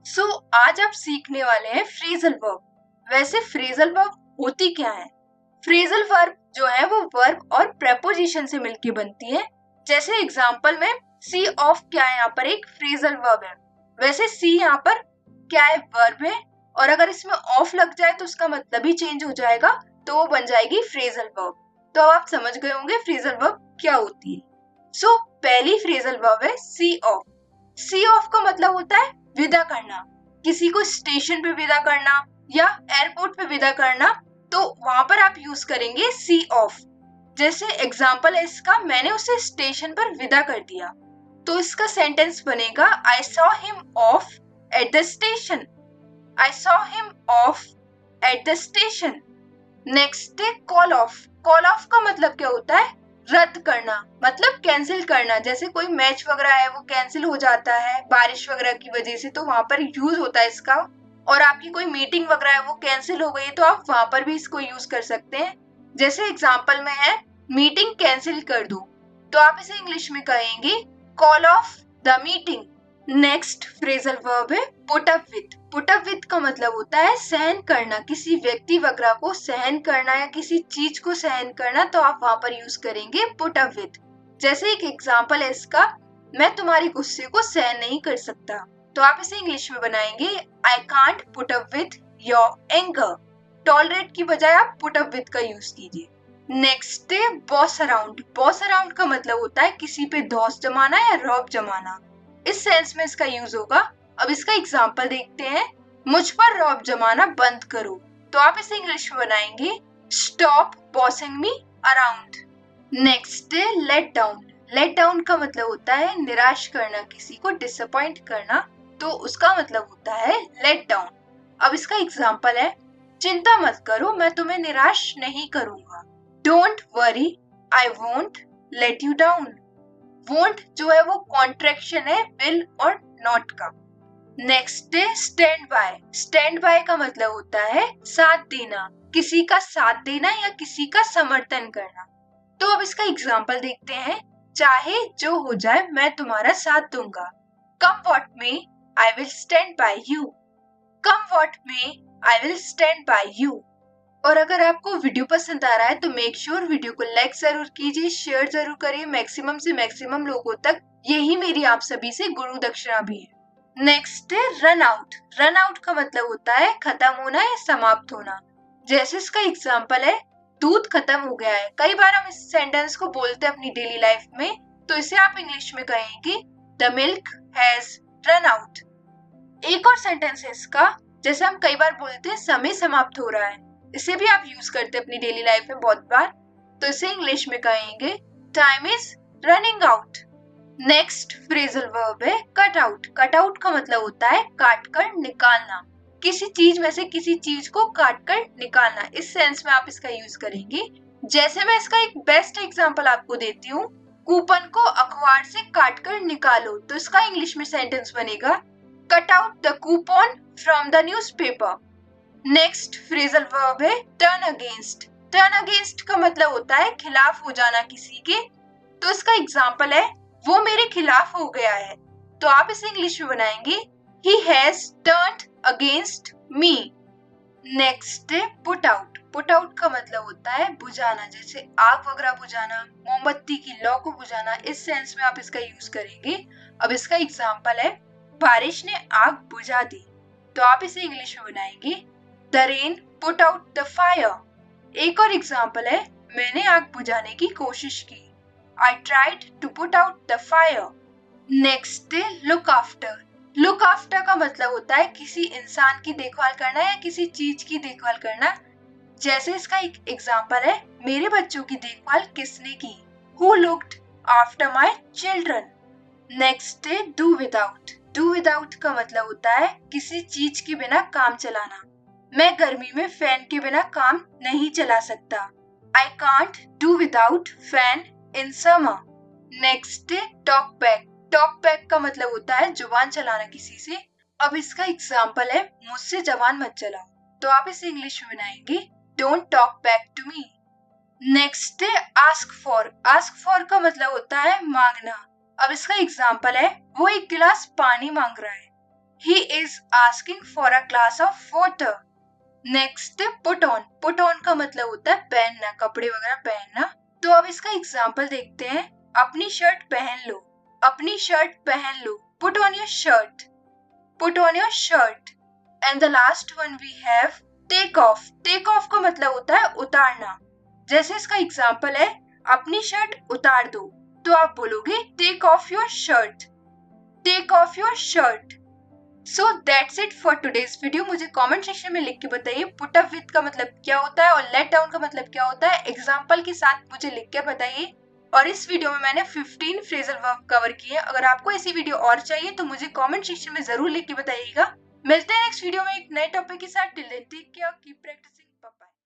सो आज आप सीखने वाले हैं फ्रेजल वर्ब। वैसे फ्रेजल वर्ब होती क्या है? फ्रेजल वर्ब जो है वो वर्ब और प्रेपोजिशन से मिलके बनती है। जैसे एग्जांपल में सी ऑफ क्या है, यहाँ पर एक फ्रेजल वर्ब है। वैसे सी यहाँ पर क्या है, वर्ब है, और अगर इसमें ऑफ लग जाए तो उसका मतलब ही चेंज हो जाएगा, तो वो बन जाएगी फ्रेजल वर्ब। तो अब आप समझ गए होंगे फ्रेजल वर्ब क्या होती है। सो पहली फ्रेजल वर्ब है सी ऑफ। सी ऑफ का मतलब होता है विदा करना, किसी को स्टेशन पे विदा करना या एयरपोर्ट पे विदा करना, तो वहां पर आप यूज करेंगे सी ऑफ। जैसे एग्जांपल है इसका, मैंने उसे स्टेशन पर विदा कर दिया, तो इसका सेंटेंस बनेगा I saw him of at the station. I saw him of at the station. Next है कॉल ऑफ। कॉल ऑफ का मतलब क्या होता है? रद्द करना, मतलब कैंसिल करना। जैसे कोई मैच वगैरह है वो कैंसिल हो जाता है बारिश वगैरह की वजह से, तो वहां पर यूज होता है इसका। और आपकी कोई मीटिंग वगैरह है वो कैंसिल हो गई, तो आप वहां पर भी इसको यूज कर सकते हैं। जैसे एग्जांपल में है मीटिंग कैंसिल कर दो, तो आप इसे इंग्लिश में कहेंगे call off the meeting. Next phrasal verb है put up with. Put up with का मतलब होता है सहन करना, किसी व्यक्ति वगैरह को सहन करना या किसी चीज को सहन करना, तो आप वहां पर यूज करेंगे पुट अप विथ। जैसे एक एग्जांपल है इसका, मैं तुम्हारे गुस्से को सहन नहीं कर सकता, तो आप इसे इंग्लिश में बनाएंगे I can't put up with your anger. Tolerate की बजाय आप पुट अप विथ का यूज कीजिए। नेक्स्ट है बॉस अराउंड। बॉस अराउंड का मतलब होता है किसी पे धौंस जमाना या रौब जमाना, इस सेंस में इसका यूज होगा। अब इसका एग्जांपल देखते हैं, मुझ पर रौब जमाना बंद करो, तो आप इसे इंग्लिश में बनाएंगे stop bossing me around. Next है लेट डाउन। लेट डाउन का मतलब होता है निराश करना, किसी को डिसअपॉइंट करना, तो उसका मतलब होता है लेट डाउन। अब इसका एग्जांपल है चिंता मत करो, मैं तुम्हें निराश नहीं करूंगा। Don't worry, I won't let you down. Won't जो है वो कॉन्ट्रैक्शन है विल और नॉट का। नेक्स्ट है स्टैंड बाय। स्टैंड बाय का मतलब होता है साथ देना, किसी का साथ देना या किसी का समर्थन करना। तो अब इसका एग्जांपल देखते हैं, चाहे जो हो जाए मैं तुम्हारा साथ दूंगा। Come what may I will stand by you. Come what may I will stand by you. और अगर आपको वीडियो पसंद आ रहा है तो मेक श्योर वीडियो को लाइक जरूर कीजिए, शेयर जरूर करिए मैक्सिमम से मैक्सिमम लोगों तक। यही मेरी आप सभी से गुरु दक्षिणा भी है। नेक्स्ट है रन आउट। रन आउट का मतलब होता है खत्म होना या समाप्त होना। जैसे इसका एग्जांपल है दूध खत्म हो गया है। कई बार हम इस सेंटेंस को बोलते हैं अपनी डेली लाइफ में, तो इसे आप इंग्लिश में कहेंगे the milk has run out. एक और सेंटेंस है इसका, जैसे हम कई बार बोलते हैं समय समाप्त हो रहा है, इसे भी आप यूज करते हैं अपनी डेली लाइफ में बहुत बार, तो इसे इंग्लिश में कहेंगे time is running out. Next phrasal verb है कट आउट। कट आउट का मतलब होता है काट कर निकालना, किसी चीज में से किसी चीज को काट कर निकालना, इस सेंस में आप इसका यूज करेंगे। जैसे मैं इसका एक बेस्ट एग्जांपल आपको देती हूँ, कूपन को अखबार से काट कर निकालो, तो इसका इंग्लिश में सेंटेंस बनेगा cut out the coupon from the newspaper. Next phrasal verb है टर्न अगेंस्ट। टर्न अगेंस्ट का मतलब होता है खिलाफ हो जाना किसी के, तो इसका एग्जांपल है वो मेरे खिलाफ हो गया है, तो आप इसे इंग्लिश में बनाएंगे he has turned against me. Next है पुट आउट। पुट आउट का मतलब होता है बुझाना, जैसे आग वगैरह बुझाना, मोमबत्ती की लौ को बुझाना, इस सेंस में आप इसका यूज करेंगे। अब इसका एग्जांपल है बारिश ने आग बुझा दी, तो आप इसे इंग्लिश में बनाएंगे the rain put out the fire. एक और एग्जांपल है मैंने आग बुझाने की कोशिश की, I tried to put out the fire. Next है लुक आफ्टर। लुक आफ्टर का मतलब होता है किसी इंसान की देखभाल करना या किसी चीज की देखभाल करना। जैसे इसका एक एग्जांपल है मेरे बच्चों की देखभाल किसने की, who looked after my children. Next है डू विदाउट। डू विदाउट का मतलब होता है किसी चीज के बिना काम चलाना। मैं गर्मी में फैन के बिना काम नहीं चला सकता, I can't do without fan in summer. Next है टॉक बैक। टॉक बैक का मतलब होता है जुबान चलाना किसी से। अब इसका एग्जांपल है मुझसे जुबान मत चलाओ, तो आप इसे इंग्लिश में बनाएंगे don't talk back to me. Next है आस्क फॉर। आस्क फॉर का मतलब होता है मांगना। अब इसका एग्जांपल है वो एक गिलास पानी मांग रहा है, He is asking for a glass of water. Next put on. Put on का मतलब होता है पहनना, कपड़े वगैरह पहनना. तो अब इसका एग्जाम्पल देखते हैं. अपनी शर्ट पहन लो. अपनी शर्ट पहन लो. Put on your shirt. Put on your shirt. And the last one we have take off. Take off का मतलब होता है उतारना. जैसे इसका एग्जाम्पल है अपनी शर्ट उतार दो, तो आप बोलोगे take off your shirt. Take off your shirt. So that's it for today's video. मुझे कमेंट सेक्शन में लिख के बताइए पुट अप विद का मतलब क्या होता है और लेट डाउन का मतलब क्या होता है. एग्जाम्पल के साथ मुझे लिख के बताइए. और इस वीडियो में मैंने 15 फ्रेजल वर्ब कवर किए. अगर आपको ऐसी वीडियो और चाहिए तो मुझे कमेंट सेक्शन में जरूर लिख के बताइएगा. मिलते हैं नेक्स्ट वीडियो में एक नए टॉपिक के साथ. Till then take care, keep practising.